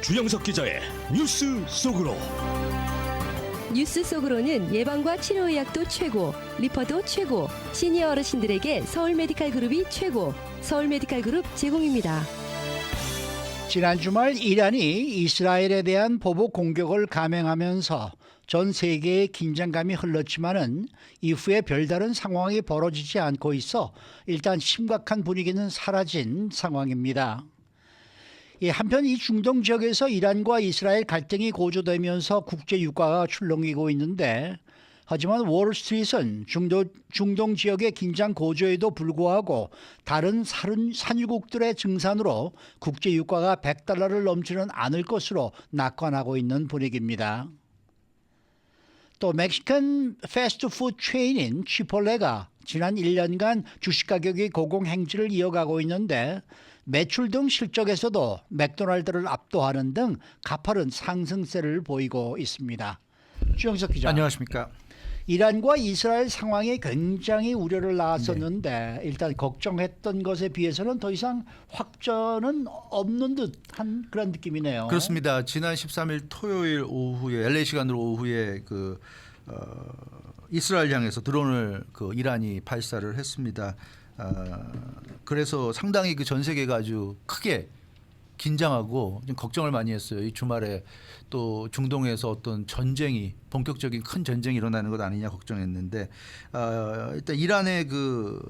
주영석 기자의 뉴스 속으로. 뉴스 속으로는 예방과 치료의학도 최고, 리퍼도 최고, 시니어 어르신들에게 서울 메디칼 그룹이 최고, 서울 메디칼 그룹 제공입니다. 지난 주말 이란이 이스라엘에 대한 보복 공격을 감행하면서 전 세계의 긴장감이 흘렀지만은 이후에 별다른 상황이 벌어지지 않고 있어 일단 심각한 분위기는 사라진 상황입니다. 한편 이 중동 지역에서 이란과 이스라엘 갈등이 고조되면서 국제 유가가 출렁이고 있는데, 하지만 월스트리트는 중동 지역의 긴장 고조에도 불구하고 다른 산유국들의 증산으로 국제 유가가 $100를 넘지는 않을 것으로 낙관하고 있는 분위기입니다. 또 멕시칸 패스트푸드 체인인 치폴레가 지난 1년간 주식 가격이 고공행진을 이어가고 있는데, 매출 등 실적에서도 맥도날드를 압도하는 등 가파른 상승세를 보이고 있습니다. 주영석 기자. 안녕하십니까. 이란과 이스라엘 상황에 굉장히 우려를 낳았었는데 일단 걱정했던 것에 비해서는 더 이상 확전은 없는 듯한 그런 느낌이네요. 그렇습니다. 지난 13일 토요일 오후에 LA 시간으로 오후에 이스라엘 향해서 드론을 이란이 발사를 했습니다. 그래서 상당히 전 세계가 아주 크게 긴장하고 좀 걱정을 많이 했어요. 이 주말에 또 중동에서 어떤 전쟁이, 본격적인 큰 전쟁이 일어나는 것 아니냐 걱정했는데, 일단 이란의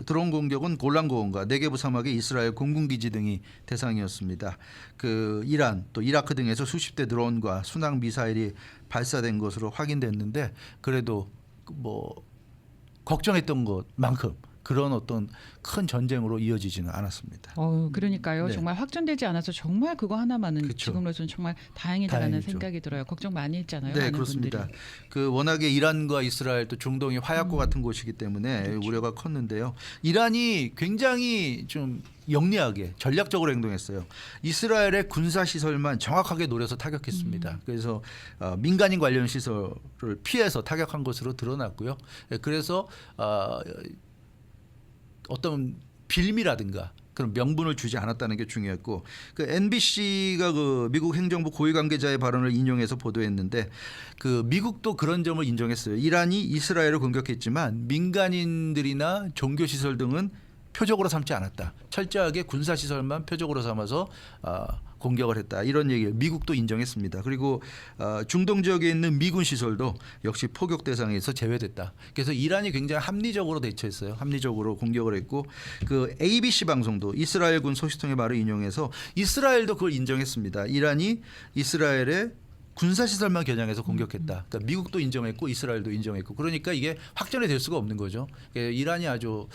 드론 공격은 골란고원과 네게브 사막의 이스라엘 공군기지 등이 대상이었습니다. 이란 또 이라크 등에서 수십 대 드론과 순항 미사일이 발사된 것으로 확인됐는데, 그래도 걱정했던 것만큼 그런 어떤 큰 전쟁으로 이어지지는 않았습니다. 그러니까요. 네. 정말 확전되지 않아서 정말 그거 하나만은 그쵸. 지금으로서는 정말 다행이다라는 다행이죠. 생각이 들어요. 걱정 많이 했잖아요. 네, 많은 그렇습니다. 분들이. 워낙에 이란과 이스라엘 또 중동이 화약고 같은 곳이기 때문에 그렇죠. 우려가 컸는데요. 이란이 굉장히 좀 영리하게 전략적으로 행동했어요. 이스라엘의 군사 시설만 정확하게 노려서 타격했습니다. 그래서 민간인 관련 시설을 피해서 타격한 것으로 드러났고요. 그래서 어떤 빌미라든가 그런 명분을 주지 않았다는 게 중요했고, NBC가 미국 행정부 고위 관계자의 발언을 인용해서 보도했는데, 미국도 그런 점을 인정했어요. 이란이 이스라엘을 공격했지만 민간인들이나 종교 시설 등은 표적으로 삼지 않았다. 철저하게 군사 시설만 표적으로 삼아서 공격을 했다. 이런 얘기를 미국도 인정했습니다. 그리고 중동 지역에 있는 미군 시설도 역시 포격 대상에서 제외됐다. 그래서 이란이 굉장히 합리적으로 대처했어요. 합리적으로 공격을 했고, ABC 방송도 이스라엘군 소식통의 말을 인용해서 이스라엘도 그걸 인정했습니다. 이란이 이스라엘의 군사시설만 겨냥해서 공격했다. 그러니까 미국도 인정했고 이스라엘도 인정했고, 그러니까 이게 확전이 될 수가 없는 거죠. 이란이 아주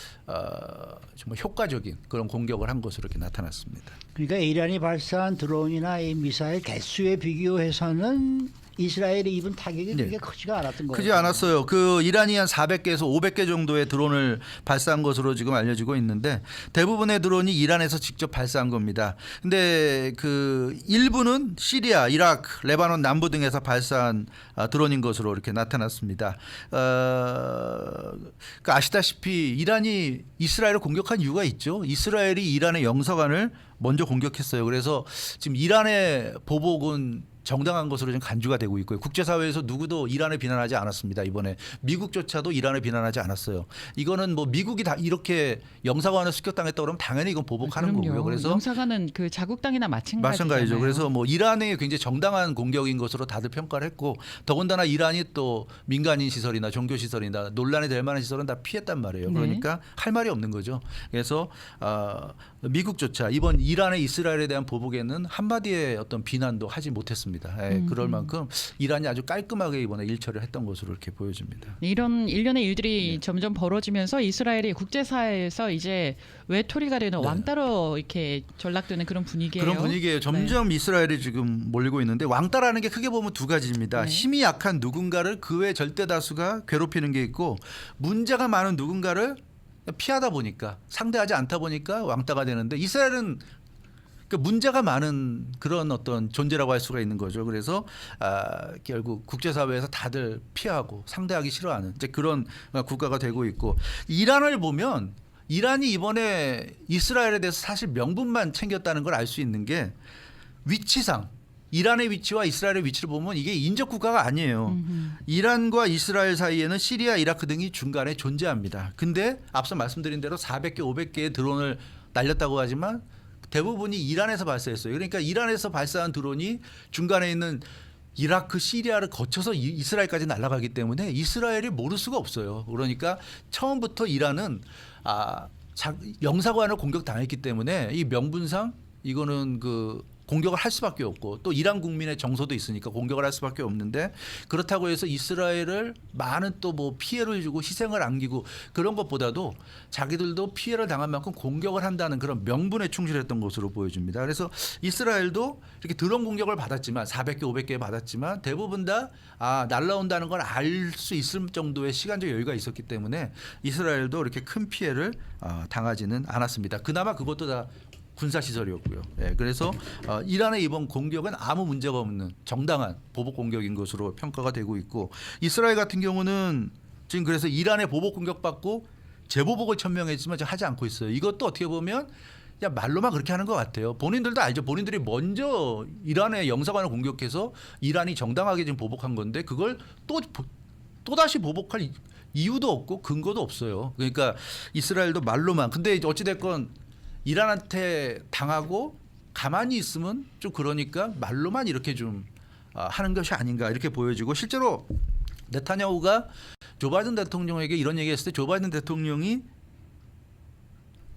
정말 효과적인 그런 공격을 한 것으로 이렇게 나타났습니다. 그러니까 이란이 발사한 드론이나 이 미사일 개수에 비교해서는 이스라엘이 입은 타격이 그렇게 크지가 않았던 거예요. 크지 않았어요. 이란이 한 400개에서 500개 정도의 드론을 발사한 것으로 지금 알려지고 있는데, 대부분의 드론이 이란에서 직접 발사한 겁니다. 근데 일부는 시리아, 이라크, 레바논 남부 등에서 발사한 드론인 것으로 이렇게 나타났습니다. 아시다시피 이란이 이스라엘을 공격한 이유가 있죠. 이스라엘이 이란의 영사관을 먼저 공격했어요. 그래서 지금 이란의 보복은 정당한 것으로 좀 간주가 되고 있고요. 국제사회에서 누구도 이란을 비난하지 않았습니다. 이번에 미국조차도 이란을 비난하지 않았어요. 이거는 미국이 다 이렇게 영사관을 습격당했다 그러면 당연히 이건 보복하는 그럼요. 거고요. 그래서 영사관은 자국 땅이나 마찬가지죠. 그래서 이란의 굉장히 정당한 공격인 것으로 다들 평가를 했고, 더군다나 이란이 또 민간인 시설이나 종교 시설이나 논란이 될 만한 시설은 다 피했단 말이에요. 그러니까 할 말이 없는 거죠. 그래서 미국조차 이번 이란의 이스라엘에 대한 보복에는 한마디의 어떤 비난도 하지 못했습니다. 그럴 만큼 이란이 아주 깔끔하게 이번에 일처리를 했던 것으로 이렇게 보여집니다. 이런 일련의 일들이 점점 벌어지면서 이스라엘이 국제사회에서 이제 외톨이가 되는 왕따로 이렇게 전락되는 그런 분위기예요. 그런 분위기예요. 점점 이스라엘이 지금 몰리고 있는데, 왕따라는 게 크게 보면 두 가지입니다. 힘이 약한 누군가를 그 외 절대 다수가 괴롭히는 게 있고, 문제가 많은 누군가를 피하다 보니까, 상대하지 않다 보니까 왕따가 되는데, 이스라엘은 문제가 많은 그런 어떤 존재라고 할 수가 있는 거죠. 그래서 결국 국제사회에서 다들 피하고 상대하기 싫어하는 이제 그런 국가가 되고 있고, 이란을 보면 이란이 이번에 이스라엘에 대해서 사실 명분만 챙겼다는 걸 알 수 있는 게, 위치상 이란의 위치와 이스라엘의 위치를 보면 이게 인접 국가가 아니에요. 이란과 이스라엘 사이에는 시리아, 이라크 등이 중간에 존재합니다. 근데 앞서 말씀드린 대로 400개, 500개의 드론을 날렸다고 하지만 대부분이 이란에서 발사했어요. 그러니까 이란에서 발사한 드론이 중간에 있는 이라크, 시리아를 거쳐서 이스라엘까지 날아가기 때문에 이스라엘이 모를 수가 없어요. 그러니까 처음부터 이란은 영사관을 공격당했기 때문에 이 명분상 이거는 그 공격을 할 수밖에 없고 또 이란 국민의 정서도 있으니까 공격을 할 수밖에 없는데 그렇다고 해서 이스라엘을 많은 또 뭐 피해를 주고 희생을 안기고 그런 것보다도 자기들도 피해를 당한 만큼 공격을 한다는 그런 명분에 충실했던 것으로 보여집니다. 그래서 이스라엘도 이렇게 드론 공격을 받았지만 400개, 500개 받았지만 대부분 다 날라온다는 걸 알 수 있을 정도의 시간적 여유가 있었기 때문에 이스라엘도 이렇게 큰 피해를 당하지는 않았습니다. 그나마 그것도 다 군사시설이었고요. 예, 그래서 이란의 이번 공격은 아무 문제가 없는 정당한 보복 공격인 것으로 평가가 되고 있고 이스라엘 같은 경우는 지금 그래서 이란의 보복 공격받고 재보복을 천명했지만 지금 하지 않고 있어요. 이것도 어떻게 보면 그냥 말로만 그렇게 하는 것 같아요. 본인들도 알죠. 본인들이 먼저 이란의 영사관을 공격해서 이란이 정당하게 지금 보복한 건데 그걸 또다시 보복할 이유도 없고 근거도 없어요. 그러니까 이스라엘도 말로만. 근데 어찌됐건 이란한테 당하고 가만히 있으면 좀 그러니까 말로만 이렇게 좀 하는 것이 아닌가 이렇게 보여지고 실제로 네타냐후가 조 바이든 대통령에게 이런 얘기했을 때 조 바이든 대통령이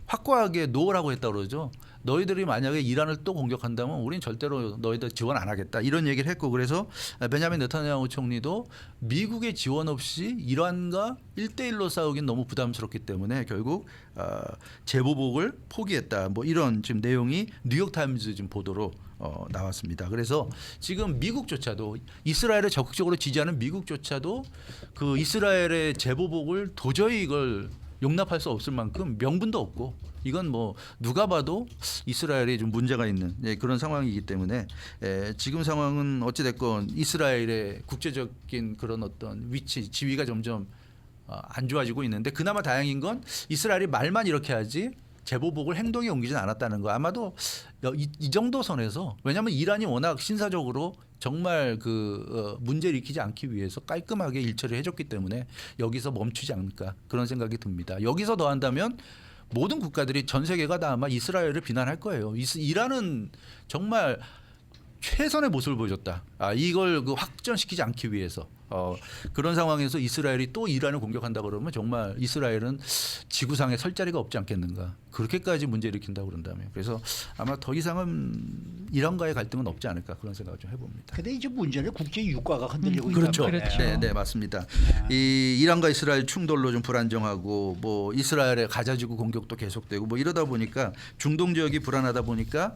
확고하게 노라고 했다고 그러죠. 너희들이 만약에 이란을 또 공격한다면 우린 절대로 너희들 지원 안 하겠다 이런 얘기를 했고 그래서 베냐민 네타냐후 총리도 미국의 지원 없이 이란과 1대1로 싸우긴 너무 부담스럽기 때문에 결국 재보복을 포기했다 뭐 이런 지금 내용이 뉴욕타임즈 지금 보도로 나왔습니다. 그래서 지금 미국조차도 이스라엘을 적극적으로 지지하는 미국조차도 그 이스라엘의 재보복을 도저히 이걸 용납할 수 없을 만큼 명분도 없고 이건 뭐 누가 봐도 이스라엘에 좀 문제가 있는 그런 상황이기 때문에 지금 상황은 어찌됐건 이스라엘의 국제적인 그런 어떤 위치 지위가 점점 안 좋아지고 있는데 그나마 다행인 건 이스라엘이 말만 이렇게 하지 재보복을 행동에 옮기진 않았다는 거 아마도 이 정도 선에서 왜냐하면 이란이 워낙 신사적으로 정말 그 문제를 일으키지 않기 위해서 깔끔하게 일처리를 해줬기 때문에 여기서 멈추지 않을까 그런 생각이 듭니다. 여기서 더 한다면 모든 국가들이 전 세계가 다 아마 이스라엘을 비난할 거예요. 이란은 정말 최선의 모습을 보여줬다. 이걸 그 확전시키지 않기 위해서 그런 상황에서 이스라엘이 또 이란을 공격한다 그러면 정말 이스라엘은 지구상에 설 자리가 없지 않겠는가. 그렇게까지 문제를 일으킨다 그런다면 그래서 아마 더 이상은 이란과의 갈등은 없지 않을까 그런 생각을 좀 해봅니다. 근데 이제 문제는 국제 유가가 흔들리고 그렇죠. 있다는 거예요. 그렇죠. 네, 맞습니다. 이 이란과 이스라엘 충돌로 좀 불안정하고 뭐 이스라엘의 가자지구 공격도 계속되고 뭐 이러다 보니까 중동 지역이 불안하다 보니까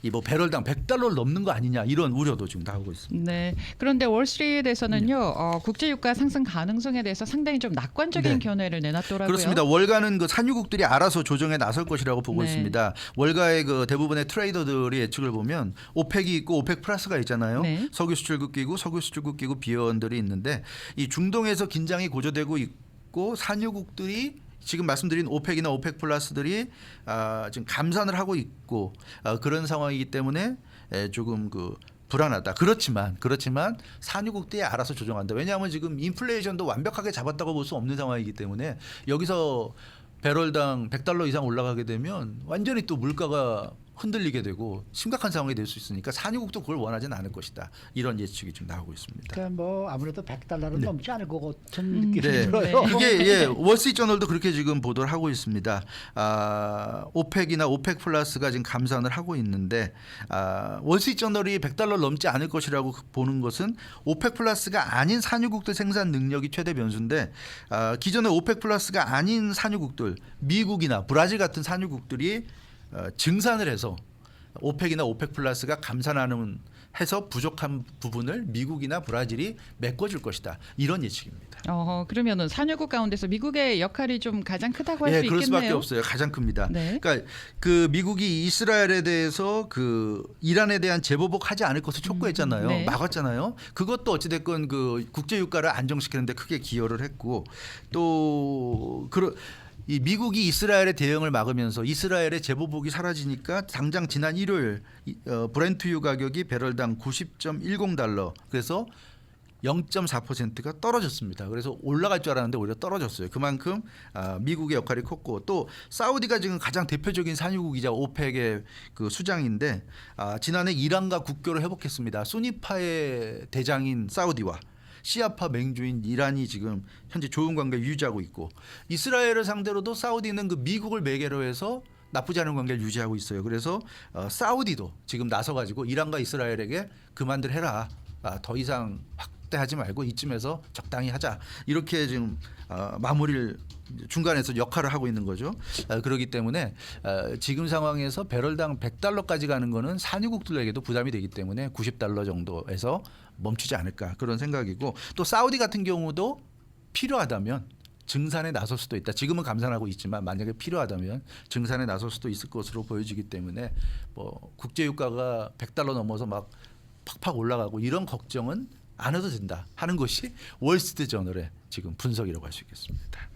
이 뭐 배럴당 $100를 넘는 거 아니냐 이런 우려도 지금 나오고 있습니다. 네. 그런데 월스트리트에서는요 국제 유가 상승 가능성에 대해서 상당히 좀 낙관적인 네. 견해를 내놨더라고요. 그렇습니다. 월가는 그 산유국들이 알아서 조정에 나설 것이라고 보고 네. 있습니다. 월가의 그 대부분의 트레이더들이 예측을 보면 오펙이 있고 오펙 플러스가 있잖아요. 네. 석유 수출국 기구, 석유 수출국 기구 비원들이 있는데 이 중동에서 긴장이 고조되고 있고 산유국들이 지금 말씀드린 오펙이나 오펙 플러스들이 지금 감산을 하고 있고 그런 상황이기 때문에 조금 그 불안하다. 그렇지만 산유국들이 알아서 조정한다. 왜냐하면 지금 인플레이션도 완벽하게 잡았다고 볼 수 없는 상황이기 때문에 여기서 배럴당 $100 이상 올라가게 되면 완전히 또 물가가 흔들리게 되고 심각한 상황이 될 수 있으니까 산유국도 그걸 원하지는 않을 것이다. 이런 예측이 좀 나오고 있습니다. 그러니까 뭐 아무래도 $100은 넘지 않을 것 같은 느낌이 네. 들어요. 그게 월스트리트저널도 그렇게 지금 보도를 하고 있습니다. 오펙이나 오펙 플러스가 지금 감산을 하고 있는데 월스트리트저널이 $100 넘지 않을 것이라고 보는 것은 오펙 플러스가 아닌 산유국들 생산 능력이 최대 변수인데 기존의 오펙 플러스가 아닌 산유국들 미국이나 브라질 같은 산유국들이 증산을 해서 오펙이나 오펙 플러스가 감산하는 해서 부족한 부분을 미국이나 브라질이 메꿔줄 것이다. 이런 예측입니다. 그러면은 산유국 가운데서 미국의 역할이 좀 가장 크다고 할 수 있겠네요. 그럴 수밖에 없어요. 가장 큽니다. 네. 그러니까 그 미국이 이스라엘에 대해서 그 이란에 대한 재보복하지 않을 것을 촉구했잖아요. 네. 막았잖아요. 그것도 어찌됐건 그 국제 유가를 안정시키는데 크게 기여를 했고 또 이 미국이 이스라엘의 대응을 막으면서 이스라엘의 재보복이 사라지니까 당장 지난 일요일 브렌트유 가격이 배럴당 90.10달러 그래서 0.4%가 떨어졌습니다. 그래서 올라갈 줄 알았는데 오히려 떨어졌어요. 그만큼 미국의 역할이 컸고 또 사우디가 지금 가장 대표적인 산유국이자 오펙의 그 수장인데 지난해 이란과 국교를 회복했습니다. 수니파의 대장인 사우디와 시아파 맹주인 이란이 지금 현재 좋은 관계를 유지하고 있고 이스라엘을 상대로도 사우디는 그 미국을 매개로 해서 나쁘지 않은 관계를 유지하고 있어요. 그래서 사우디도 지금 나서가지고 이란과 이스라엘에게 그만들 해라. 더 이상 확대하지 말고 이쯤에서 적당히 하자. 이렇게 지금 마무리를 중간에서 역할을 하고 있는 거죠. 그렇기 때문에 지금 상황에서 배럴당 100달러까지 가는 거는 산유국들에게도 부담이 되기 때문에 90달러 정도에서 멈추지 않을까 그런 생각이고 또 사우디 같은 경우도 필요하다면 증산에 나설 수도 있다. 지금은 감산하고 있지만 만약에 필요하다면 증산에 나설 수도 있을 것으로 보여지기 때문에 뭐 국제 유가가 100달러 넘어서 막 팍팍 올라가고 이런 걱정은 안 해도 된다 하는 것이 월스트리트저널의 지금 분석이라고 할 수 있겠습니다.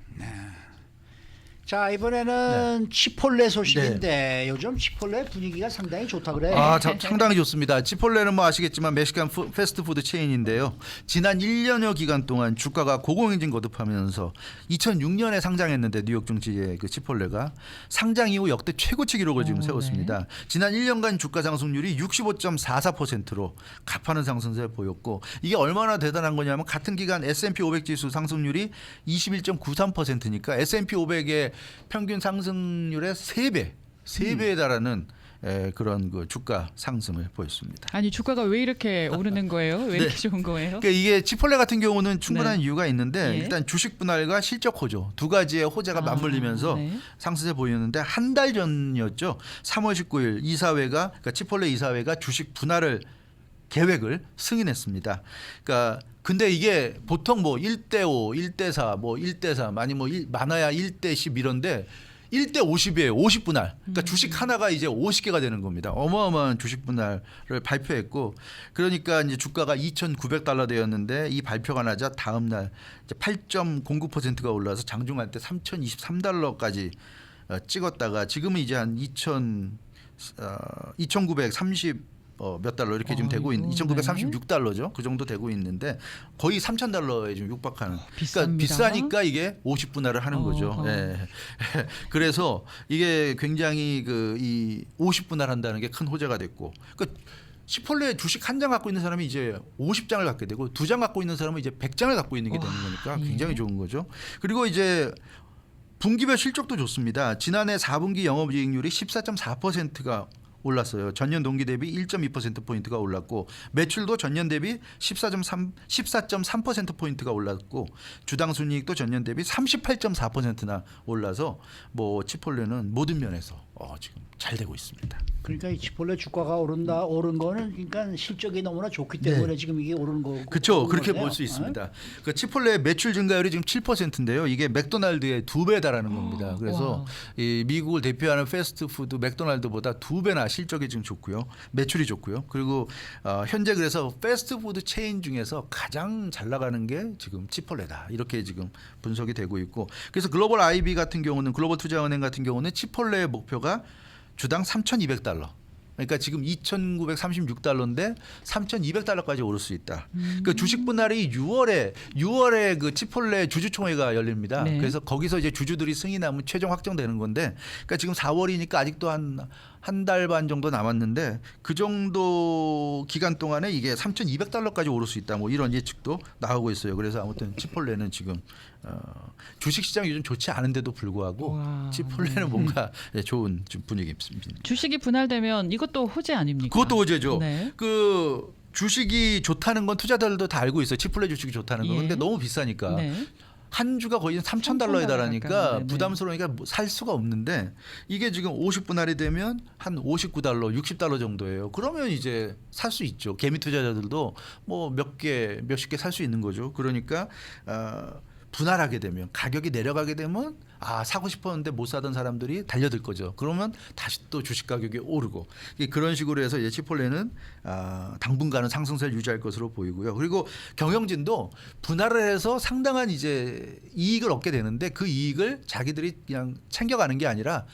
자 이번에는 치폴레 소식인데 요즘 치폴레 분위기가 상당히 좋다 그래. 상당히 좋습니다. 치폴레는 뭐 아시겠지만 멕시칸 패스트푸드 체인인데요. 지난 1년여 기간 동안 주가가 고공행진 거듭하면서 2006년에 상장했는데 뉴욕 증시의 그 치폴레가 상장 이후 역대 최고치 기록을 지금 세웠습니다. 지난 1년간 주가 상승률이 65.44%로 가파른 상승세를 보였고 이게 얼마나 대단한 거냐면 같은 기간 S&P 500 지수 상승률이 21.93%니까 S&P 500의 평균 상승률의 3배에 달하는 그런 그 주가 상승을 보였습니다. 아니 주가가 왜 이렇게 오르는 거예요? 왜 이렇게 좋은 거예요? 그러니까 이게 치폴레 같은 경우는 충분한 이유가 있는데 예. 일단 주식 분할과 실적 호조 두 가지의 호재가 맞물리면서 상승세 보였는데 한 달 전이었죠. 3월 19일 이사회가 그러니까 치폴레 이사회가 주식 분할을 계획을 승인했습니다. 그러니까 근데 이게 보통 뭐 1대5, 1대4, 뭐 1대3 많이 뭐 많아야 1대10 이런데 1대 50이에요. 50분할. 그러니까 주식 하나가 이제 50개가 되는 겁니다. 어마어마한 주식 분할을 발표했고 그러니까 이제 주가가 2,900달러 되었는데 이 발표가 나자 다음 날 8.09%가 올라서 장중할 때 3,023달러까지 찍었다가 지금은 이제 한 2,930 몇 달러 이렇게 지금 되고 있는 2,936달러죠. 그 정도 되고 있는데 거의 3,000달러에 지금 육박하는. 그러니까 비싸니까 이게 50분할을 하는 거죠. 예. 그래서 이게 굉장히 그 이 50분할 한다는 게 큰 호재가 됐고. 그러니까 치폴레 주식 한 장 갖고 있는 사람이 이제 50장을 갖게 되고 2장 갖고 있는 사람은 이제 100장을 갖고 있는 게 되는 거니까 굉장히 좋은 거죠. 그리고 이제 분기별 실적도 좋습니다. 지난해 4분기 영업이익률이 14.4%가 올랐어요. 전년 동기 대비 1.2%포인트가 올랐고 매출도 전년 대비 14.3%포인트가 올랐고 주당 순이익도 전년 대비 38.4%나 올라서 뭐 치폴레는 모든 면에서 지금 잘 되고 있습니다. 그러니까 이 치폴레 주가가 오른 거는 그러니까 실적이 너무나 좋기 때문에 지금 이게 오르는 거고. 그렇죠. 그렇게 볼 수 있습니다. 그 치폴레 매출 증가율이 지금 7%인데요. 이게 맥도날드의 2배에 달하는 겁니다. 그래서 이 미국을 대표하는 패스트푸드 맥도날드보다 2배나 실적이 지금 좋고요. 매출이 좋고요. 그리고 현재 그래서 패스트푸드 체인 중에서 가장 잘 나가는 게 지금 치폴레다. 이렇게 지금 분석이 되고 있고 그래서 글로벌 IB 같은 경우는 글로벌 투자은행 같은 경우는 치폴레의 목표가 주당 3,200달러. 그러니까 지금 2,936달러인데 3,200달러까지 오를 수 있다. 그 주식 분할이 6월에 그 치폴레 주주총회가 열립니다. 그래서 거기서 이제 주주들이 승인하면 최종 확정되는 건데, 그러니까 지금 4월이니까 아직도 한 달 반 정도 남았는데 그 정도 기간 동안에 이게 3,200달러까지 오를 수 있다. 뭐 이런 예측도 나오고 있어요. 그래서 아무튼 치폴레는 지금 주식 시장이 요즘 좋지 않은데도 불구하고 치폴레는 뭔가 좋은 분위기 있습니다. 주식이 분할되면 이것도 호재 아닙니까? 그것도 호재죠. 네. 그 주식이 좋다는 건 투자자들도 다 알고 있어요. 치폴레 주식이 좋다는 건. 근데 너무 비싸니까. 한 주가 거의 3,000달러에 달하니까 부담스러우니까 살 수가 없는데 이게 지금 50분할이 되면 한 59달러, 60달러 정도예요. 그러면 이제 살 수 있죠. 개미 투자자들도 뭐 몇십 개 살 수 있는 거죠. 그러니까 분할하게 되면 가격이 내려가게 되면 사고 싶었는데 못 사던 사람들이 달려들 거죠. 그러면 다시 또 주식 가격이 오르고 그런 식으로 해서 이제 치폴레는 당분간은 상승세를 유지할 것으로 보이고요. 그리고 경영진도 분할을 해서 상당한 이제 이익을 얻게 되는데 그 이익을 자기들이 그냥 챙겨가는 게 아니라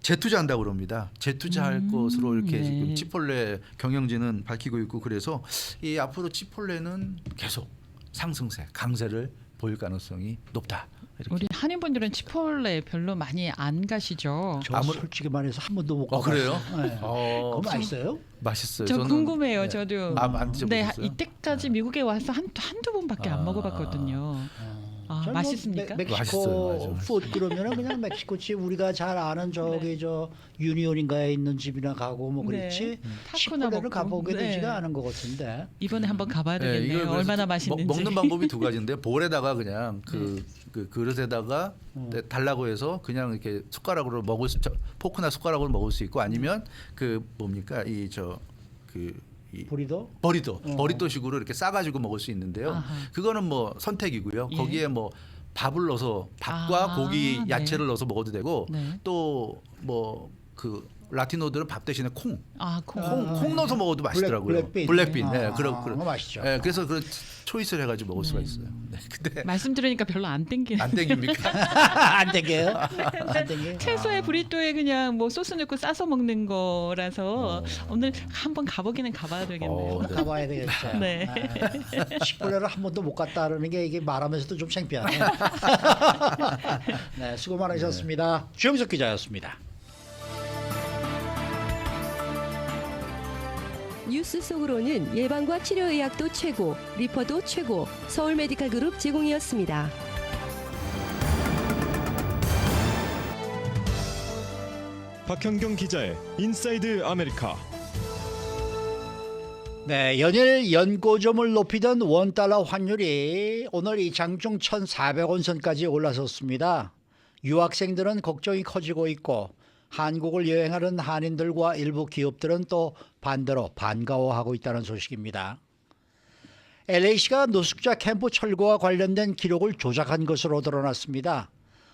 재투자한다고 그럽니다. 재투자할 것으로 이렇게 네. 지금 치폴레 경영진은 밝히고 있고 그래서 이 앞으로 치폴레는 계속 상승세, 강세를 보일 가능성이 높다. 이렇게. 우리 한인분들은 치폴레 별로 많이 안 가시죠? 저 솔직히 말해서 한 번도 못 가봤어요. 그래요? 네. 그거 맛있어요? 맛있어요. 저 저는 궁금해요. 네. 저도. 안 네, 드셔보셨어요? 이때까지 미국에 와서 한두 번밖에 안 먹어봤거든요. 저는 뭐 맛있습니까? 멕시코 맛있어요. 맞아요. 푸드 그러면은 그냥 멕시코 집 우리가 잘 아는 저기 네. 저 유니온인가에 있는 집이나 가고 뭐 그렇지. 타코나 치폴레를 먹고. 가보게 네. 되지가 않은 것 같은데. 이번에 한번 가봐야 네, 되겠네요. 이걸 그래서 얼마나 맛있는지. 먹는 방법이 두 가지인데 볼에다가 그냥 그 그릇에다가 달라고 해서 그냥 이렇게 숟가락으로 먹을 수 포크나 숟가락으로 먹을 수 있고 아니면 그 뭡니까 보리도? 버리도식으로 이렇게 싸가지고 먹을 수 있는데요. 아하. 그거는 뭐 선택이고요. 예. 거기에 뭐 밥을 넣어서 밥과 고기, 네. 야채를 넣어서 먹어도 되고 네. 또 뭐 그 라티노들은 밥 대신에 콩 콩. 콩 넣어서 먹어도 맛있더라고요. 블랙빈. 블랙빈. 네, 아, 그런 그거 맛있죠. 네, 그래서 그런 초이스를 해가지고 먹을 수가 있어요. 네, 근데 말씀 들으니까 별로 안 땡기네. 안 땡깁니까? 안 되게요? 안 되게. 채소에 브리또에 그냥 뭐 소스 넣고 싸서 먹는 거라서 오늘 한번 가보기는 가봐야 되겠네요. 네. 가봐야 되겠죠. 네. 치폴레를 한 번도 못 갔다 그러는 게 이게 말하면서도 좀 창피하네. 네, 수고 많으셨습니다. 주영석 기자였습니다. 뉴스 속으로는 예방과 치료의학도 최고, 리퍼도 최고, 서울 메디칼 그룹 제공이었습니다. 박현경 기자의 인사이드 아메리카. 네, 연일 연고점을 높이던 원달러 환율이 오늘 이 장중 1,400원 선까지 올라섰습니다. 유학생들은 걱정이 커지고 있고 한국을 여행하는 한인들과 일부 기업들은 또 반대로 반가워하고 있다는 소식입니다. LA시가 노숙자 캠프 철거와 관련된 기록을 조작한 것으로 드러났습니다.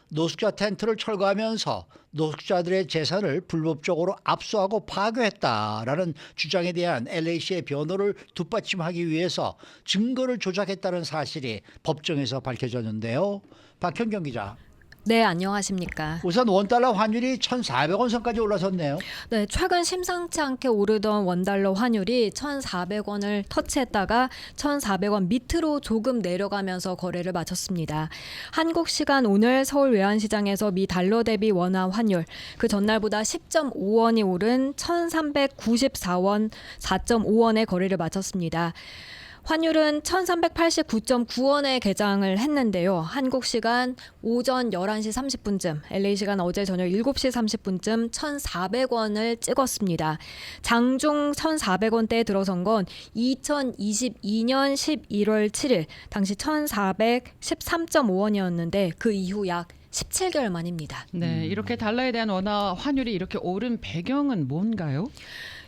노숙자 텐트를 철거하면서 노숙자들의 재산을 불법적으로 압수하고 파괴했다라는 주장에 대한 LA시의 변호를 뒷받침하기 위해서 증거를 조작했다는 사실이 법정에서 밝혀졌는데요. 박현경 기자. 네, 안녕하십니까. 우선 원달러 환율이 1,400원 선까지 올라섰네요. 네, 최근 심상치 않게 오르던 원달러 환율이 1,400원을 터치했다가 1,400원 밑으로 조금 내려가면서 거래를 마쳤습니다. 한국 시간 오늘 서울 외환시장에서 미 달러 대비 원화 환율 그 전날보다 10.5원이 오른 1,394원 4.5원에 거래를 마쳤습니다. 환율은 1,389.9원에 개장을 했는데요. 한국 시간 오전 11시 30분쯤, LA 시간 어제 저녁 7시 30분쯤 1,400원을 찍었습니다. 장중 1,400원대에 들어선 건 2022년 11월 7일, 당시 1,413.5원이었는데 그 이후 약 17개월 만입니다. 네, 이렇게 달러에 대한 원화 환율이 이렇게 오른 배경은 뭔가요?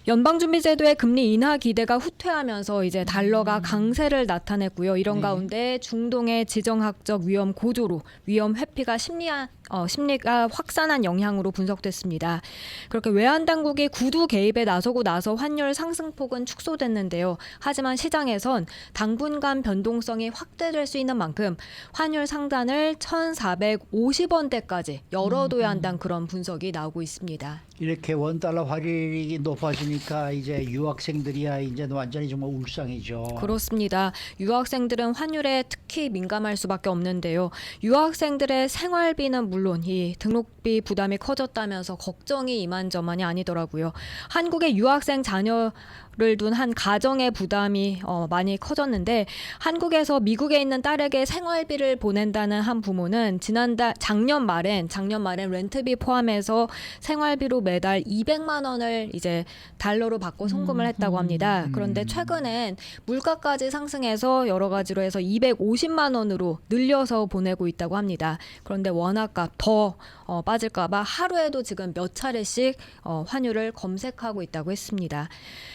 연방준비제도의 금리 인하 기대가 후퇴하면서 이제 달러가 강세를 나타냈고요. 이런 가운데 중동의 지정학적 위험 고조로 위험 회피가 심리가 확산한 영향으로 분석됐습니다. 그렇게 외환 당국이 구두 개입에 나서고 나서 환율 상승폭은 축소됐는데요. 하지만 시장에선 당분간 변동성이 확대될 수 있는 만큼 환율 상단을 1,450원대까지 열어둬야 한다는 그런 분석이 나오고 있습니다. 이렇게 원달러 환율이 높아지니까 이제 유학생들이야 이제 완전히 정말 울상이죠. 그렇습니다. 유학생들은 환율에 특히 민감할 수밖에 없는데요. 유학생들의 생활비는 물론 이 등록비 부담이 커졌다면서 걱정이 이만저만이 아니더라고요. 한국의 유학생 자녀를 둔 한 가정의 부담이 많이 커졌는데 한국에서 미국에 있는 딸에게 생활비를 보낸다는 한 부모는 작년 말엔 렌트비 포함해서 생활비로 매달 200만 원을 이제 달러로 바꿔 송금을 했다고 합니다. 그런데 최근엔 물가까지 상승해서 여러 가지로 해서 250만 원으로 늘려서 보내고 있다고 합니다. 그런데 원화값 더 빠질까봐 하루에도 지금 몇 차례씩 환율을 검색하고 있다고 했습니다.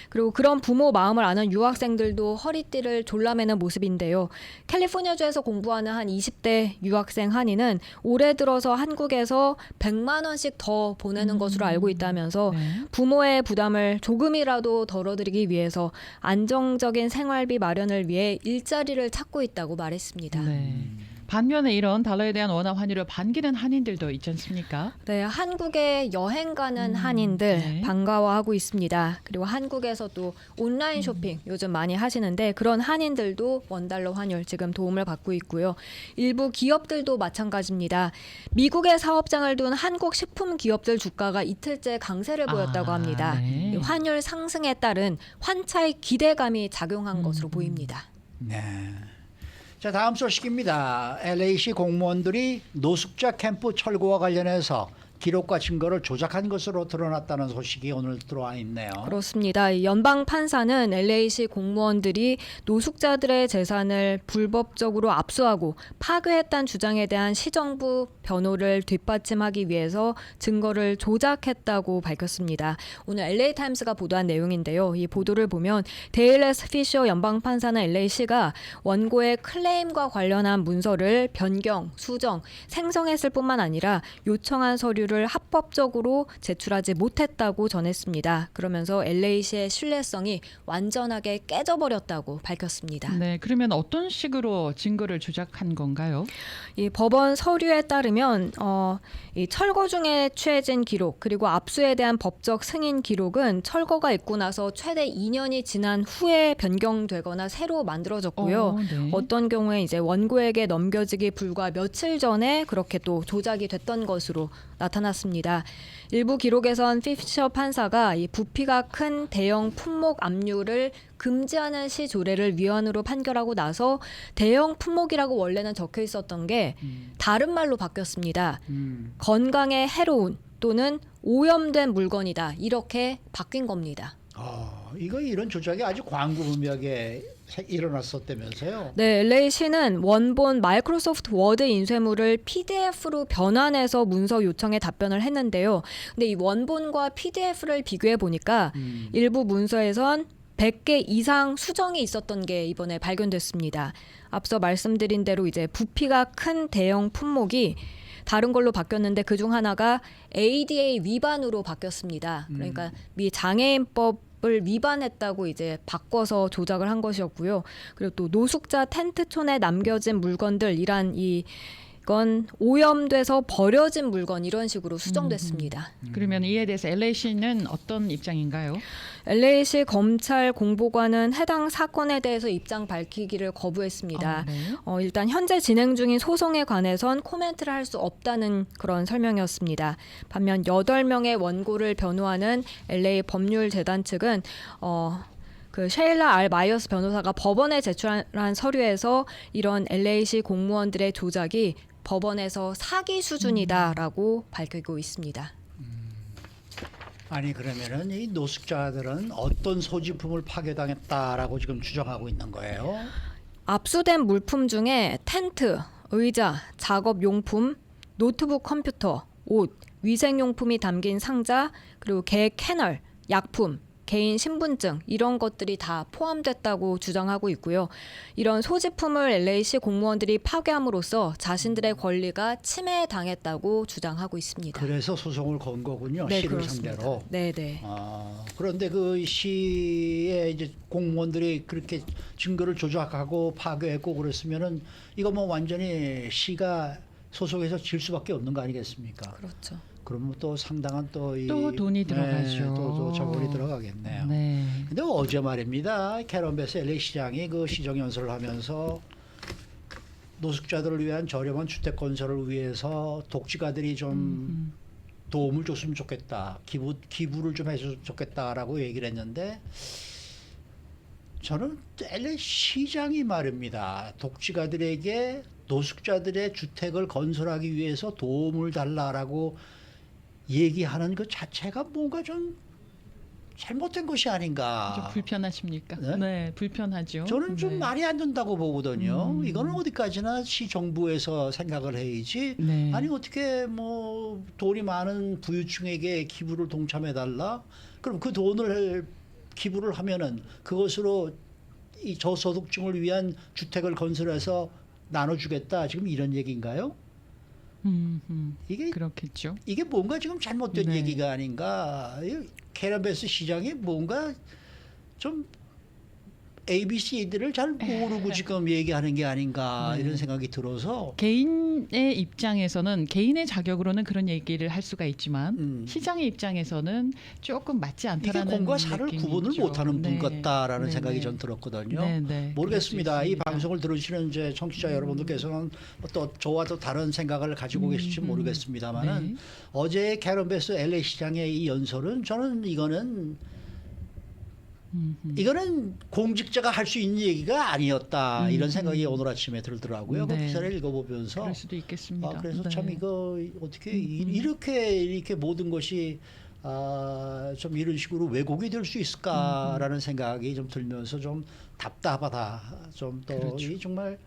그리고 그런 부모 마음을 아는 유학생들도 허리띠를 졸라매는 모습인데요. 캘리포니아주에서 공부하는 한 20대 유학생 한이는 올해 들어서 한국에서 100만 원씩 더 보내는 것으로 알고 있다면서 네. 부모의 부담을 조금이라도 덜어드리기 위해서 안정적인 생활비 마련을 위해 일자리를 찾고 있다고 말했습니다. 네. 반면에 이런 달러에 대한 원화 환율을 반기는 한인들도 있지 않습니까? 네, 한국에 여행 가는 한인들 네. 반가워하고 있습니다. 그리고 한국에서 또 온라인 쇼핑 요즘 많이 하시는데 그런 한인들도 원달러 환율 지금 도움을 받고 있고요. 일부 기업들도 마찬가지입니다. 미국에 사업장을 둔 한국 식품 기업들 주가가 이틀째 강세를 보였다고 합니다. 네. 이 환율 상승에 따른 환차의 기대감이 작용한 것으로 보입니다. 네. 자, 다음 소식입니다. LA시 공무원들이 노숙자 캠프 철거와 관련해서 기록과 증거를 조작한 것으로 드러났다는 소식이 오늘 들어와 있네요. 그렇습니다. 이 연방 판사는 LA시 공무원들이 노숙자들의 재산을 불법적으로 압수하고 파괴했다는 주장에 대한 시정부 변호를 뒷받침하기 위해서 증거를 조작했다고 밝혔습니다. 오늘 LA 타임스가 보도한 내용인데요. 이 보도를 보면 데일레스 피셔 연방 판사는 LA시가 원고의 클레임과 관련한 문서를 변경, 수정, 생성했을 뿐만 아니라 요청한 서류를 합법적으로 제출하지 못했다고 전했습니다. 그러면서 LA시의 신뢰성이 완전하게 깨져버렸다고 밝혔습니다. 네, 그러면 어떤 식으로 증거를 조작한 건가요? 이 법원 서류에 따르면 이 철거 중에 취해진 기록 그리고 압수에 대한 법적 승인 기록은 철거가 있고 나서 최대 2년이 지난 후에 변경되거나 새로 만들어졌고요. 네. 어떤 경우에 이제 원고에게 넘겨지기 불과 며칠 전에 그렇게 또 조작이 됐던 것으로 나타났습니다. 일부 기록에선 피셔 판사가 이 부피가 큰 대형 품목 압류를 금지하는 시 조례를 위헌으로 판결하고 나서 대형 품목이라고 원래는 적혀 있었던 게 다른 말로 바뀌었습니다. 건강에 해로운 또는 오염된 물건이다. 이렇게 바뀐 겁니다. 이거 이런 조작이 아주 광범위하게 일어났었다면서요? 네, LA시는 원본 마이크로소프트 워드 인쇄물을 PDF로 변환해서 문서 요청에 답변을 했는데요. 근데 이 원본과 PDF를 비교해 보니까 일부 문서에선 100개 이상 수정이 있었던 게 이번에 발견됐습니다. 앞서 말씀드린 대로 이제 부피가 큰 대형 품목이 다른 걸로 바뀌었는데 그중 하나가 ADA 위반으로 바뀌었습니다. 그러니까 미 장애인법을 위반했다고 이제 바꿔서 조작을 한 것이었고요. 그리고 또 노숙자 텐트촌에 남겨진 물건들 이건 오염돼서 버려진 물건 이런 식으로 수정됐습니다. 그러면 이에 대해서 LA시는 어떤 입장인가요? LA시 검찰 공보관은 해당 사건에 대해서 입장 밝히기를 거부했습니다. 네. 일단 현재 진행 중인 소송에 관해선 코멘트를 할 수 없다는 그런 설명이었습니다. 반면 8명의 원고를 변호하는 LA 법률재단 측은 그 셰일라 알 마이어스 변호사가 법원에 제출한 서류에서 이런 LA시 공무원들의 조작이 법원에서 사기 수준이다라고 밝히고 있습니다. 아니 그러면은 이 노숙자들은 어떤 소지품을 파괴당했다라고 지금 주장하고 있는 거예요? 압수된 물품 중에 텐트, 의자, 작업용품, 노트북 컴퓨터, 옷, 위생용품이 담긴 상자, 그리고 개 캐널, 약품, 개인 신분증 이런 것들이 다 포함됐다고 주장하고 있고요. 이런 소지품을 LA시 공무원들이 파괴함으로써 자신들의 권리가 침해당했다고 주장하고 있습니다. 그래서 소송을 건 거군요. 네, 시를 그렇습니다. 상대로. 네. 그런데 그 시의 이제 공무원들이 그렇게 증거를 조작하고 파괴했고 그랬으면은 이거 뭐 완전히 시가 소송에서 질 수밖에 없는 거 아니겠습니까? 그렇죠. 그러면 또 상당한 또 돈이 들어가죠. 또 처벌이 들어가겠네요. 네. 근데 어제 말입니다. 캐런 베스 LA 시장이 그 시정 연설을 하면서 노숙자들을 위한 저렴한 주택 건설을 위해서 독지가들이 좀 도움을 줬으면 좋겠다. 기부를 좀 해줬으면 좋겠다라고 얘기를 했는데 저는 LA 시장이 말입니다. 독지가들에게 노숙자들의 주택을 건설하기 위해서 도움을 달라라고 얘기하는 그 자체가 뭔가 좀 잘못된 것이 아닌가. 좀 불편하십니까? 네? 네, 불편하죠. 저는 좀 네. 말이 안 된다고 보거든요. 이거는 어디까지나 시정부에서 생각을 해야지. 네. 아니 어떻게 뭐 돈이 많은 부유층에게 기부를 동참해달라? 그럼 그 돈을 기부를 하면은 그것으로 이 저소득층을 위한 주택을 건설해서 나눠주겠다. 지금 이런 얘기인가요? 이게 그렇겠죠. 이게 뭔가 지금 잘못된 네. 얘기가 아닌가. 이 캐나베스 시장이 뭔가 좀 ABC들을 잘 모르고 지금 얘기하는 게 아닌가 네. 이런 생각이 들어서 개인의 입장에서는 개인의 자격으로는 그런 얘기를 할 수가 있지만 시장의 입장에서는 조금 맞지 이게 않다라는 공과 사를 느낌이 구분을 있죠. 못하는 분 네. 같다라는 네, 생각이 네. 전 들었거든요. 네, 네. 모르겠습니다. 그럴 수 이 있습니다. 방송을 들으시는 이제 청취자 여러분들께서는 또 저와 또 다른 생각을 가지고 계실지 모르겠습니다만은 네. 어제 캐런베스 LA 시장의 이 연설은 저는 이거는 공직자가 할 수 있는 얘기가 아니었다 이런 생각이 오늘 아침에 들더라고요. 그 네. 기사를 읽어보면서 그럴 수도 있겠습니다. 그래서 네. 참 이거 어떻게 이렇게 모든 것이 좀 이런 식으로 왜곡이 될 수 있을까라는 생각이 좀 들면서 좀 답답하다. 좀 또 그렇죠. 정말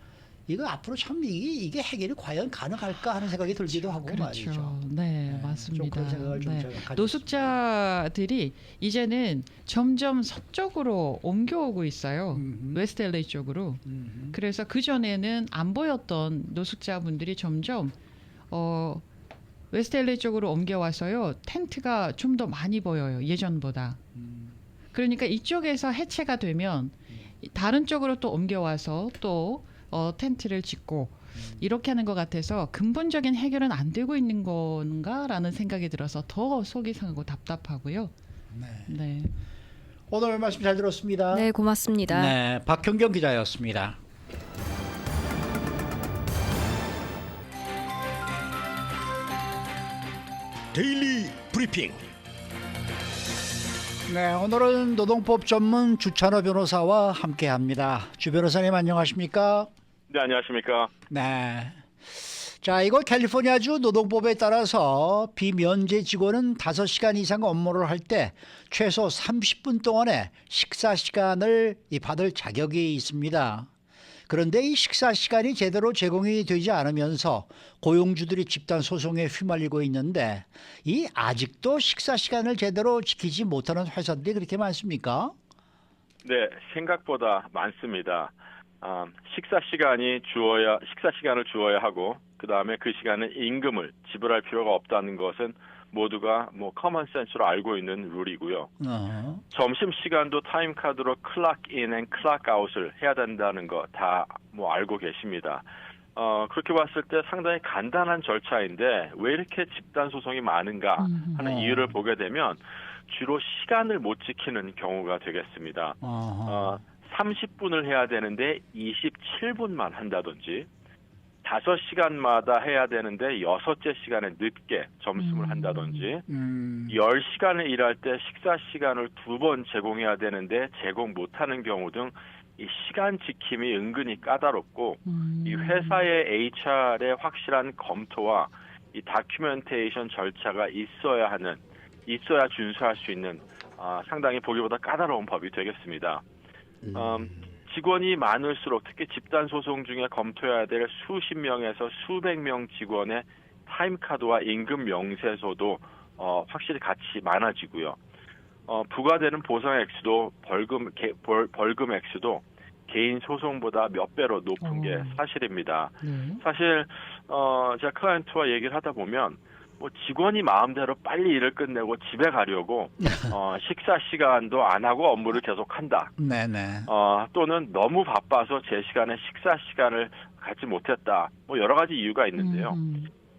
이거 앞으로 참 이게 해결이 과연 가능할까 하는 생각이 들기도 하고 그렇죠. 말이죠. 네, 좀 맞습니다. 그런 생각을 좀 네. 제가 가졌습니다. 노숙자들이 이제는 점점 서쪽으로 옮겨오고 있어요. 웨스트 LA 쪽으로. 그래서 그 전에는 안 보였던 노숙자분들이 점점 웨스트 LA 쪽으로 옮겨와서요. 텐트가 좀 더 많이 보여요. 예전보다. 그러니까 이쪽에서 해체가 되면 다른 쪽으로 또 옮겨와서 또 텐트를 짓고 이렇게 하는 것 같아서 근본적인 해결은 안 되고 있는 건가라는 생각이 들어서 더 속이 상하고 답답하고요. 네. 오늘 말씀 잘 들었습니다. 네, 고맙습니다. 네, 박형경 기자였습니다. 데일리 브리핑. 네, 오늘은 노동법 전문 주찬호 변호사와 함께합니다. 주 변호사님 안녕하십니까? 네, 안녕하십니까. 네. 자, 이거 캘리포니아주 노동법에 따라서 비면제 직원은 5시간 이상 업무를 할 때 최소 30분 동안의 식사 시간을 받을 자격이 있습니다. 그런데 이 식사 시간이 제대로 제공이 되지 않으면서 고용주들이 집단 소송에 휘말리고 있는데 이 아직도 식사 시간을 제대로 지키지 못하는 회사들이 그렇게 많습니까? 네, 생각보다 많습니다. 식사 시간을 주어야 하고 그 다음에 그 시간에 임금을 지불할 필요가 없다는 것은 모두가 커먼 센스로 알고 있는 룰이고요. 점심 시간도 타임 카드로 클락 인 앤 클락 아웃을 해야 된다는 거 다 알고 계십니다. 그렇게 봤을 때 상당히 간단한 절차인데 왜 이렇게 집단 소송이 많은가 하는 이유를 보게 되면 주로 시간을 못 지키는 경우가 되겠습니다. 30분을 해야 되는데 27분만 한다든지 5시간마다 해야 되는데 6째 시간에 늦게 점심을 한다든지 10시간을 일할 때 식사 시간을 2번 제공해야 되는데 제공 못하는 경우 등 이 시간 지킴이 은근히 까다롭고 이 회사의 HR의 확실한 검토와 이 다큐멘테이션 절차가 있어야 준수할 수 있는 상당히 보기보다 까다로운 법이 되겠습니다. 직원이 많을수록 특히 집단 소송 중에 검토해야 될 수십 명에서 수백 명 직원의 타임카드와 임금 명세서도 확실히 같이 많아지고요. 부과되는 보상 액수도 벌금 액수도 개인 소송보다 몇 배로 높은 게 사실입니다. 사실 제가 클라이언트와 얘기를 하다 보면 직원이 마음대로 빨리 일을 끝내고 집에 가려고 식사 시간도 안 하고 업무를 계속한다. 네네. 또는 너무 바빠서 제 시간에 식사 시간을 갖지 못했다. 여러 가지 이유가 있는데요.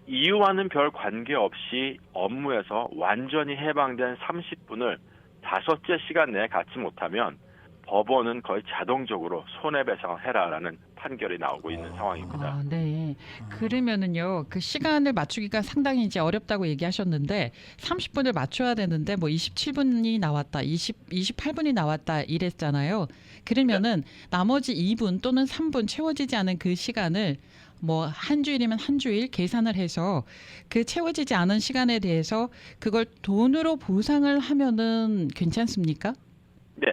이유와는 별 관계없이 업무에서 완전히 해방된 30분을 5째 시간 내에 갖지 못하면 법원은 거의 자동적으로 손해배상을 해라라는 판결이 나오고 있는 상황입니다. 네. 그러면은요, 그 시간을 맞추기가 상당히 이제 어렵다고 얘기하셨는데 30분을 맞춰야 되는데 27분이 나왔다, 28분이 나왔다 이랬잖아요. 그러면은 나머지 2분 또는 3분 채워지지 않은 그 시간을 뭐 한 주일이면 한 주일 계산을 해서 그 채워지지 않은 시간에 대해서 그걸 돈으로 보상을 하면은 괜찮습니까? 네,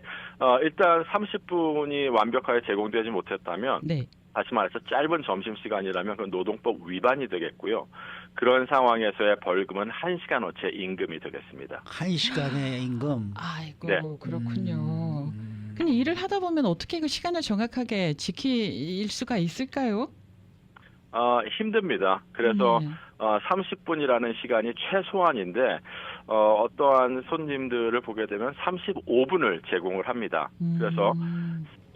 일단 30분이 완벽하게 제공되지 못했다면 네. 다시 말해서 짧은 점심 시간이라면 그건 노동법 위반이 되겠고요. 그런 상황에서의 벌금은 1시간어치 임금이 되겠습니다. 1시간의 임금. 아이고 네. 그렇군요. 근데 일을 하다 보면 어떻게 그 시간을 정확하게 지킬 수가 있을까요? 힘듭니다. 그래서 네. 30분이라는 시간이 최소한인데 어떠한 손님들을 보게 되면 35분을 제공을 합니다. 그래서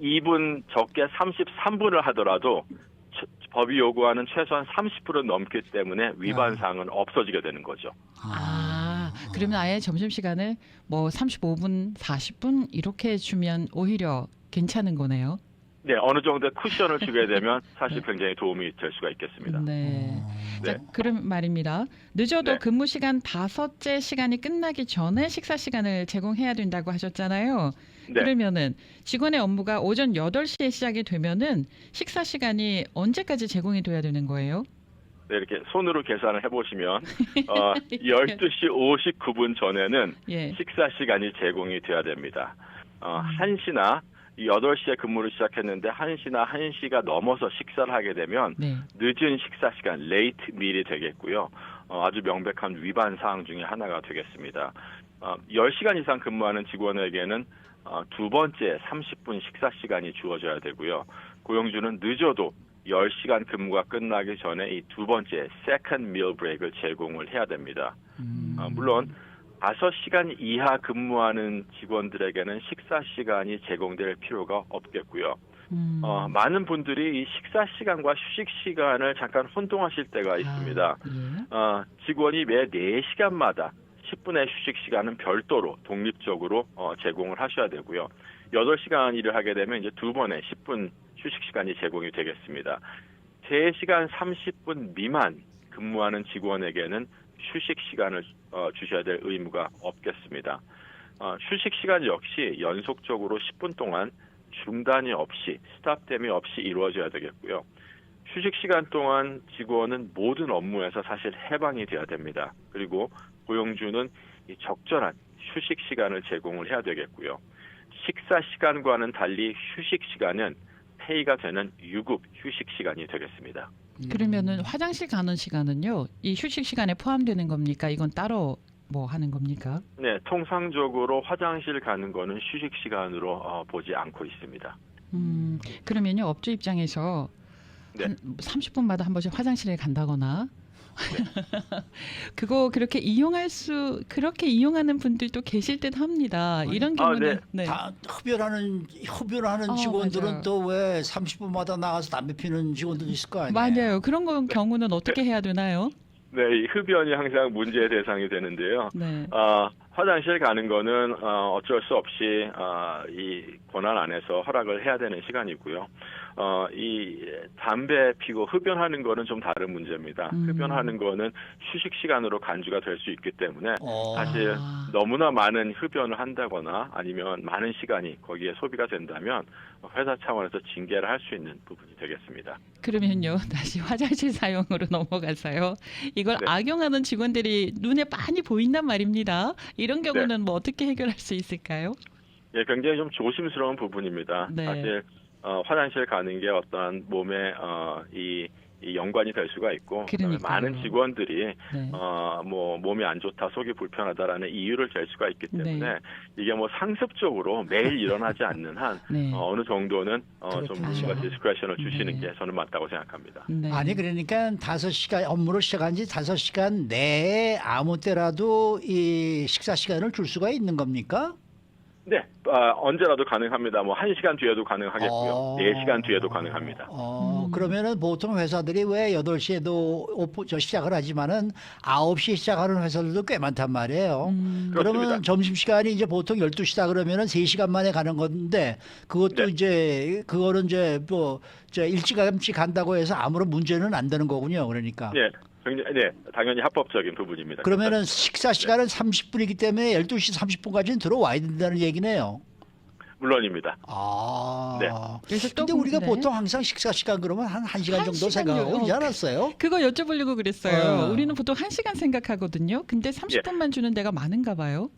2분 적게 33분을 하더라도 법이 요구하는 최소한 30분은 넘기 때문에 위반 사항은 없어지게 되는 거죠. 그러면 아예 점심시간을 뭐 35분, 40분 이렇게 주면 오히려 괜찮은 거네요. 네, 어느 정도의 쿠션을 주게 되면 사실 굉장히 도움이 될 수가 있겠습니다. 네. 네. 자, 그럼 말입니다. 늦어도 네. 근무 시간 5째 시간이 끝나기 전에 식사 시간을 제공해야 된다고 하셨잖아요. 네. 그러면은 직원의 업무가 오전 8시에 시작이 되면은 식사 시간이 언제까지 제공이 돼야 되는 거예요? 네, 이렇게 손으로 계산을 해보시면 12시 59분 전에는 예. 식사 시간이 제공이 돼야 됩니다. 1시나 8시에 근무를 시작했는데 1시나 1시가 넘어서 식사를 하게 되면 네. 늦은 식사 시간, 레이트 밀이 되겠고요. 아주 명백한 위반 사항 중에 하나가 되겠습니다. 10시간 이상 근무하는 직원에게는 두 번째 30분 식사 시간이 주어져야 되고요. 고용주는 늦어도 10시간 근무가 끝나기 전에 이 두 번째 세컨드 밀 브레이크를 제공을 해야 됩니다. 물론 5시간 이하 근무하는 직원들에게는 식사 시간이 제공될 필요가 없겠고요. 많은 분들이 이 식사 시간과 휴식 시간을 잠깐 혼동하실 때가 있습니다. 예. 직원이 매 4시간마다 10분의 휴식 시간은 별도로 독립적으로 제공을 하셔야 되고요. 8시간 일을 하게 되면 이제 두 번의 10분 휴식 시간이 제공이 되겠습니다. 3시간 30분 미만 근무하는 직원에게는 휴식 시간을 주셔야 될 의무가 없겠습니다. 휴식 시간 역시 연속적으로 10분 동안 중단이 없이 스탑됨이 없이 이루어져야 되겠고요. 휴식 시간 동안 직원은 모든 업무에서 사실 해방이 돼야 됩니다. 그리고 고용주는 이 적절한 휴식 시간을 제공을 해야 되겠고요. 식사 시간과는 달리 휴식 시간은 페이가 되는 유급 휴식 시간이 되겠습니다. 그러면은 화장실 가는 시간은요, 이 휴식 시간에 포함되는 겁니까? 이건 따로 뭐 하는 겁니까? 네, 통상적으로 화장실 가는 거는 휴식 시간으로 보지 않고 있습니다. 그러면요, 업주 입장에서 네. 한 30분마다 한 번씩 화장실에 간다거나 그거 그렇게 그렇게 이용하는 분들도 계실 듯 합니다. 이런 경우는 네. 다 흡연하는 직원들은 맞아요. 또 왜 30분마다 나가서 담배 피는 직원들도 있을 거 아니에요. 맞아요. 그런 경우는 어떻게 해야 되나요? 네, 이 흡연이 항상 문제의 대상이 되는데요. 네. 화장실 가는 거는 어쩔 수 없이 이 권한 안에서 허락을 해야 되는 시간이고요. 이 담배 피고 흡연하는 거는 좀 다른 문제입니다. 흡연하는 거는 휴식 시간으로 간주가 될 수 있기 때문에 사실 너무나 많은 흡연을 한다거나 아니면 많은 시간이 거기에 소비가 된다면 회사 차원에서 징계를 할 수 있는 부분이 되겠습니다. 그러면요, 다시 화장실 사용으로 넘어가서요. 이걸 네. 악용하는 직원들이 눈에 많이 보인단 말입니다. 이런 경우는 뭐 어떻게 해결할 수 있을까요? 예, 굉장히 좀 조심스러운 부분입니다. 네. 사실 화장실 가는 게 어떠한 몸에 이 연관이 될 수가 있고 그다음에 그러니까요. 많은 직원들이 네. 뭐 몸이 안 좋다, 속이 불편하다라는 이유를 댈 수가 있기 때문에 네. 이게 뭐 상습적으로 매일 일어나지 않는 한 네. 어느 정도는 좀 그렇죠. 누군가 디스크레션을 주시는 네. 게 저는 맞다고 생각합니다. 네. 아니 그러니까 5시간 업무를 시작한 지 5시간 내에 아무 때라도 이 식사 시간을 줄 수가 있는 겁니까? 네, 언제라도 가능합니다. 뭐 1시간 뒤에도 가능하겠고요. 4시간 뒤에도 가능합니다. 그러면은 보통 회사들이 왜 8시에도 시작을 하지만은 9시에 시작하는 회사들도 꽤 많단 말이에요. 그렇습니다. 그러면 점심시간이 이제 보통 12시다 그러면은 3시간 만에 가는 건데 그것도 네. 이제 그거는 이제 뭐 일찌감치 간다고 해서 아무런 문제는 안 되는 거군요. 그러니까. 네, 굉장히 당연히 합법적인 부분입니다. 그러면은 식사 시간은 30분이기 때문에 12시 30분까지는 들어와야 된다는 얘기네요. 물론입니다. 아. 네. 그래서 또 근데 우리가 네. 보통 항상 식사 시간 그러면 한 1시간 한 정도 시간요. 생각하고 그러지 않았어요? 그거 여쭤보려고 그랬어요. 어. 우리는 보통 1시간 생각하거든요. 근데 30분만 주는 데가 많은가 봐요.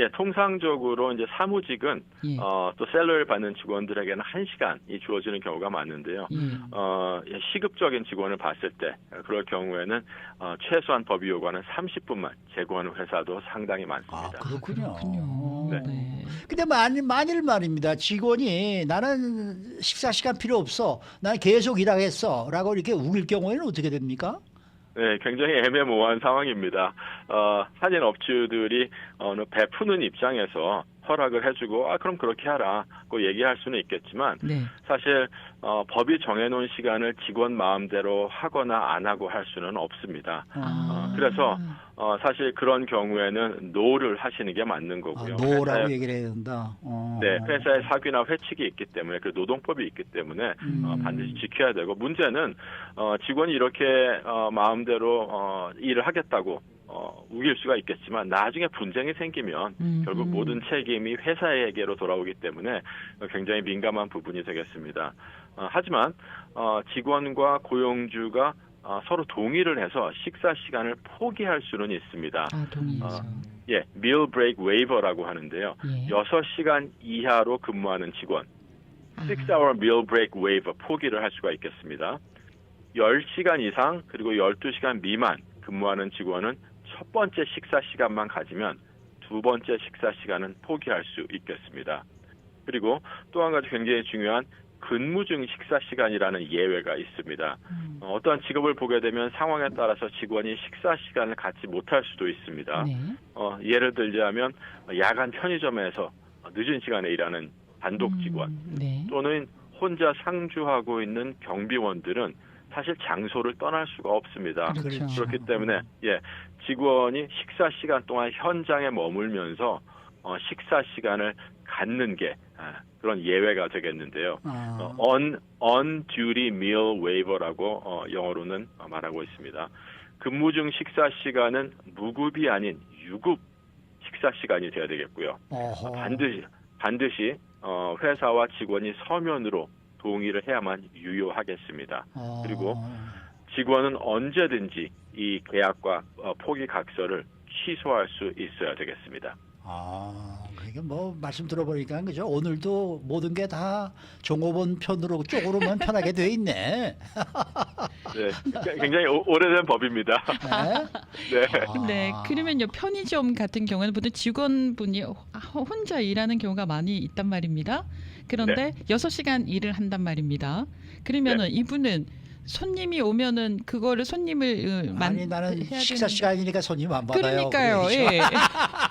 예, 통상적으로 이제 사무직은 예. 또 셀러를 받는 직원들에게는 1시간이 주어지는 경우가 많은데요. 예. 시급적인 직원을 봤을 때 그럴 경우에는 최소한 법이 요구하는 30분만 제공하는 회사도 상당히 아, 많습니다. 그렇군요. 그렇군요. 네. 근데 만일 말입니다. 직원이 나는 식사 시간 필요 없어. 나는 계속 일하겠어라고 이렇게 우길 경우에는 어떻게 됩니까? 네, 굉장히 애매모호한 상황입니다. 한인 업주들이 베푸는 입장에서 허락을 해주고 그럼 그렇게 하라고 얘기할 수는 있겠지만 네. 사실 법이 정해놓은 시간을 직원 마음대로 하거나 안 하고 할 수는 없습니다. 그래서 사실 그런 경우에는 노를 하시는 게 맞는 거고요. 노라고 얘기를 해야 된다. 네, 회사의 사규나 회칙이 있기 때문에 그 노동법이 있기 때문에 반드시 지켜야 되고 문제는 직원이 이렇게 마음대로 일을 하겠다고 우길 수가 있겠지만 나중에 분쟁이 생기면 결국 모든 책임이 회사에게로 돌아오기 때문에 굉장히 민감한 부분이 되겠습니다. 하지만 직원과 고용주가 서로 동의를 해서 식사 시간을 포기할 수는 있습니다. 동의해서. 예, meal break waiver라고 하는데요. 예. 6시간 이하로 근무하는 직원, 6-hour meal break waiver 포기를 할 수가 있겠습니다. 10시간 이상 그리고 12시간 미만 근무하는 직원은 첫 번째 식사 시간만 가지면 두 번째 식사 시간은 포기할 수 있겠습니다. 그리고 또 한 가지 굉장히 중요한 근무 중 식사 시간이라는 예외가 있습니다. 어떠한 직업을 보게 되면 상황에 따라서 직원이 식사 시간을 갖지 못할 수도 있습니다. 네. 예를 들자면 야간 편의점에서 늦은 시간에 일하는 단독 직원 네. 또는 혼자 상주하고 있는 경비원들은 사실 장소를 떠날 수가 없습니다. 그렇죠. 그렇기 때문에 직원이 식사 시간 동안 현장에 머물면서 식사 시간을 갖는 게 그런 예외가 되겠는데요. on duty meal waiver라고 영어로는 말하고 있습니다. 근무 중 식사 시간은 무급이 아닌 유급 식사 시간이 돼야 되겠고요. 반드시 회사와 직원이 서면으로 동의를 해야만 유효하겠습니다. 그리고 직원은 언제든지 이 계약과 포기 각서를 취소할 수 있어야 되겠습니다. 그러니까 뭐 말씀 들어보니까 그죠? 오늘도 모든 게 다 종업원 쪽으로만 편하게 돼 있네. 네, 굉장히 오래된 법입니다. 네. 네, 그러면요 편의점 같은 경우는 보통 직원분이 혼자 일하는 경우가 많이 있단 말입니다. 그런데 6시간 일을 한단 말입니다. 그러면은 이분은 손님이 오면은 그거를 손님을 나는 식사 시간이니까 손님 안 받아요. 그러니까요. 그러죠. 예.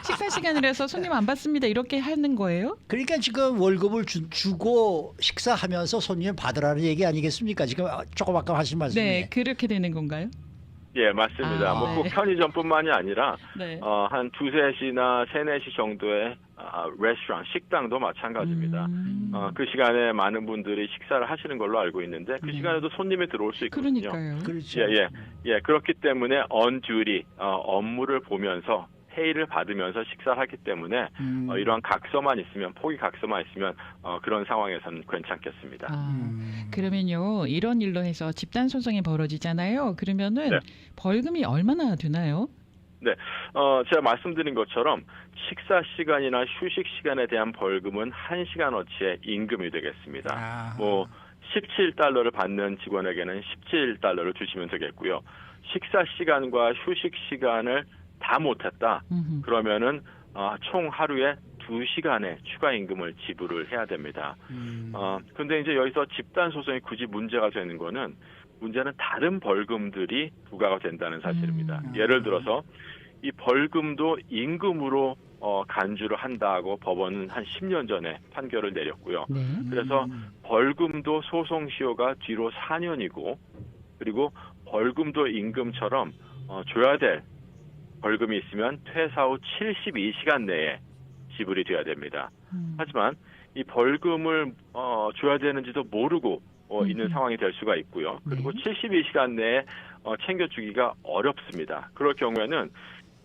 식사 시간을 해서 손님 안 받습니다. 이렇게 하는 거예요? 그러니까 지금 월급을 주고 식사하면서 손님 받으라는 얘기 아니겠습니까? 지금 조금 아까 하신 말씀이. 네, 그렇게 되는 건가요? 예, 맞습니다. 뭐 꼭 편의점뿐만이 아니라 네. 한 2-3시나 3-4시 정도의 레스토랑, 식당도 마찬가지입니다. 그 시간에 많은 분들이 식사를 하시는 걸로 알고 있는데 그 시간에도 손님이 들어올 수 있거든요. 그러니까요. 그렇죠. 예. 그렇기 때문에 on duty 업무를 보면서 회의를 받으면서 식사를 하기 때문에 이러한 각서만 있으면 포기 각서만 있으면 그런 상황에서는 괜찮겠습니다. 그러면요 이런 일로 해서 집단 소송이 벌어지잖아요. 그러면은 벌금이 얼마나 되나요? 네, 제가 말씀드린 것처럼 식사 시간이나 휴식 시간에 대한 벌금은 1시간어치의 임금이 되겠습니다. 뭐 17달러를 받는 직원에게는 17달러를 주시면 되겠고요. 식사 시간과 휴식 시간을 다 못했다. 그러면은 총 하루에 2시간의 추가 임금을 지불을 해야 됩니다. 그런데 이제 여기서 집단 소송이 굳이 문제가 되는 거는 문제는 다른 벌금들이 부과가 된다는 사실입니다. 예를 들어서 이 벌금도 임금으로 간주를 한다고 법원은 한 10년 전에 판결을 내렸고요. 그래서 벌금도 소송 시효가 뒤로 4년이고 그리고 벌금도 임금처럼 줘야 될 벌금이 있으면 퇴사 후 72시간 내에 지불이 돼야 됩니다. 하지만 이 벌금을 줘야 되는지도 모르고 있는 상황이 될 수가 있고요. 그리고 72시간 내에 챙겨주기가 어렵습니다. 그럴 경우에는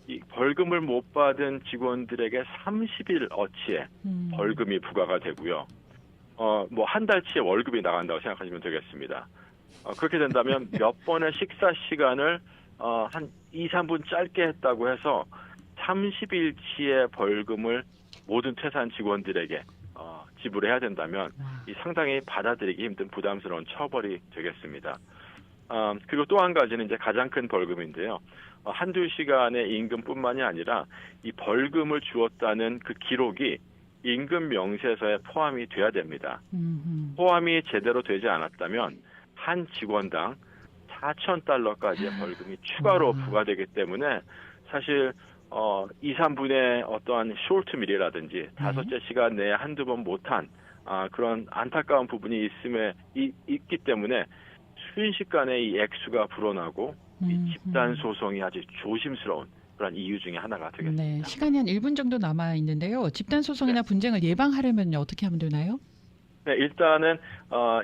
이 벌금을 못 받은 직원들에게 30일 어치의 벌금이 부과가 되고요. 뭐 한 달치의 월급이 나간다고 생각하시면 되겠습니다. 그렇게 된다면 몇 번의 식사 시간을 한 2, 3분 짧게 했다고 해서 30일치의 벌금을 모든 퇴사한 직원들에게 지불해야 된다면 이 상당히 받아들이기 힘든 부담스러운 처벌이 되겠습니다. 그리고 또 한 가지는 이제 가장 큰 벌금인데요. 한두 시간의 임금뿐만이 아니라 이 벌금을 주었다는 그 기록이 임금 명세서에 포함이 돼야 됩니다. 포함이 제대로 되지 않았다면 한 직원당 4,000달러까지의 벌금이 추가로 부과되기 때문에 사실 2, 3분의 어떠한 쇼트밀이라든지 다섯째 시간 내에 한두 번 못한 그런 안타까운 부분이 있기 때문에 순식간에 이 액수가 불어나고 이 집단 소송이 아주 조심스러운 그런 이유 중에 하나가 되겠습니다. 네, 시간이 한 1분 정도 남아 있는데요. 집단 소송이나 분쟁을 예방하려면 어떻게 하면 되나요? 네, 일단은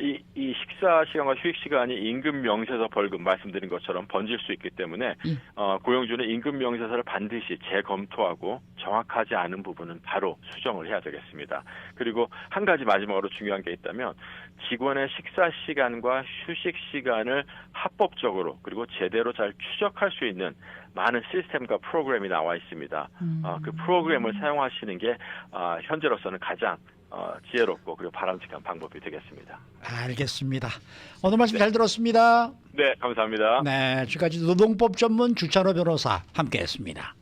이 식사 시간과 휴식 시간이 임금 명세서 벌금 말씀드린 것처럼 번질 수 있기 때문에 고용주는 임금 명세서를 반드시 재검토하고 정확하지 않은 부분은 바로 수정을 해야 되겠습니다. 그리고 한 가지 마지막으로 중요한 게 있다면 직원의 식사 시간과 휴식 시간을 합법적으로 그리고 제대로 잘 추적할 수 있는 많은 시스템과 프로그램이 나와 있습니다. 그 프로그램을 사용하시는 게 현재로서는 가장 지혜롭고 그리고 바람직한 방법이 되겠습니다. 알겠습니다. 오늘 말씀 잘 들었습니다. 네, 감사합니다. 네, 지금까지 노동법 전문 주찬호 변호사 함께했습니다.